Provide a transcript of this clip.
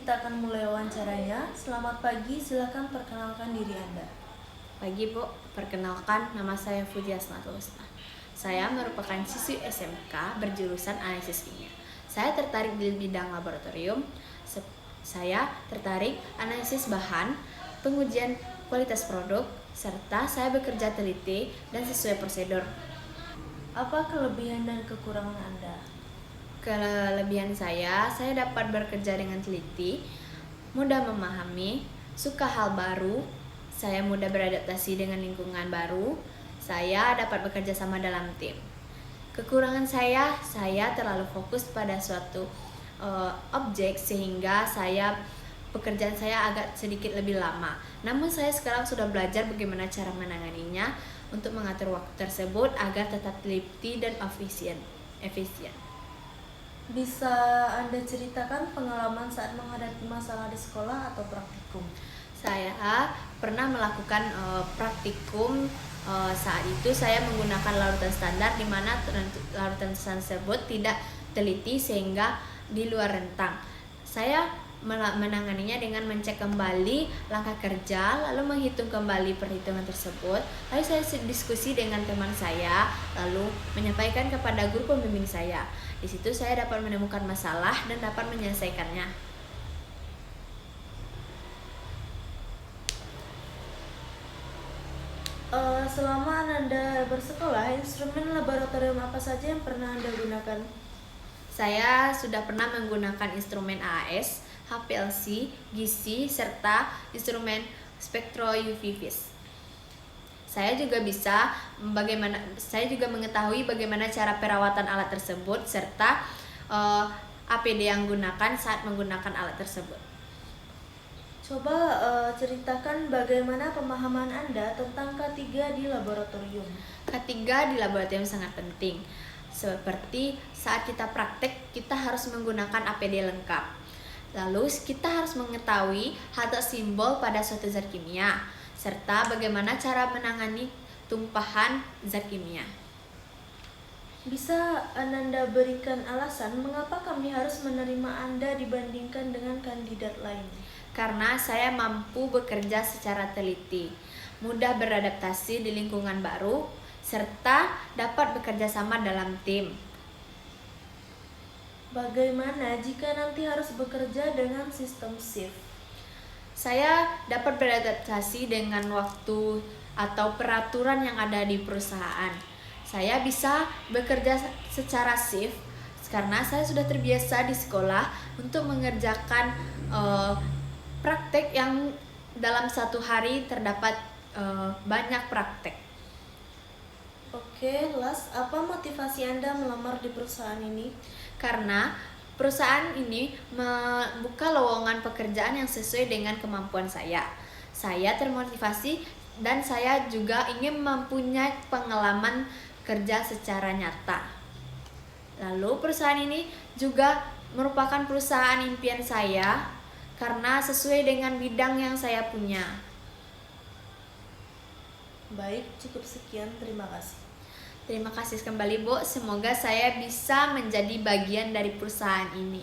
kita akan mulai wawancaranya. Selamat pagi, silakan perkenalkan diri Anda. Pagi Bu, perkenalkan nama saya Fuji Asnatul Husna. Saya merupakan siswi SMK berjurusan analisis kimia. Saya tertarik di bidang laboratorium. Saya tertarik analisis bahan, pengujian kualitas produk, serta saya bekerja teliti dan sesuai prosedur. Apa kelebihan dan kekurangan Anda? Kelebihan saya dapat bekerja dengan teliti, mudah memahami, suka hal baru, saya mudah beradaptasi dengan lingkungan baru, saya dapat bekerja sama dalam tim. Kekurangan saya terlalu fokus pada suatu objek sehingga pekerjaan saya agak sedikit lebih lama. Namun saya sekarang sudah belajar bagaimana cara menanganinya untuk mengatur waktu tersebut agar tetap teliti dan efisien. Bisa Anda ceritakan pengalaman saat menghadapi masalah di sekolah atau praktikum? Saya pernah melakukan praktikum. Saat itu saya menggunakan larutan standar di mana larutan tersebut tidak teliti sehingga di luar rentang. Saya menanganinya dengan mencek kembali langkah kerja, lalu menghitung kembali perhitungan tersebut. Lalu saya diskusi dengan teman saya, lalu menyampaikan kepada guru pembimbing saya. Di situ saya dapat menemukan masalah dan dapat menyelesaikannya. Selama Anda bersekolah, instrumen laboratorium apa saja yang pernah Anda gunakan? Saya sudah pernah menggunakan instrumen AAS, HPLC, GC, serta instrumen spektro UV vis. Saya juga mengetahui bagaimana cara perawatan alat tersebut serta APD yang gunakan saat menggunakan alat tersebut. Coba ceritakan bagaimana pemahaman Anda tentang K3 di laboratorium. K3 di laboratorium sangat penting. Seperti saat kita praktek, kita harus menggunakan APD lengkap. Lalu kita harus mengetahui atau simbol pada suatu zat kimia, serta bagaimana cara menangani tumpahan zat kimia. Bisa Anda berikan alasan mengapa kami harus menerima Anda dibandingkan dengan kandidat lain? Karena saya mampu bekerja secara teliti, mudah beradaptasi di lingkungan baru, serta dapat bekerja sama dalam tim. Bagaimana jika nanti harus bekerja dengan sistem shift? Saya dapat beradaptasi dengan waktu atau peraturan yang ada di perusahaan. Saya bisa bekerja secara shift karena saya sudah terbiasa di sekolah untuk mengerjakan praktek yang dalam satu hari terdapat banyak praktek. Oke, apa motivasi Anda melamar di perusahaan ini? Karena perusahaan ini membuka lowongan pekerjaan yang sesuai dengan kemampuan saya. Saya termotivasi dan saya juga ingin mempunyai pengalaman kerja secara nyata. Lalu perusahaan ini juga merupakan perusahaan impian saya karena sesuai dengan bidang yang saya punya. Baik, cukup sekian. Terima kasih. Terima kasih kembali Bu, semoga saya bisa menjadi bagian dari perusahaan ini.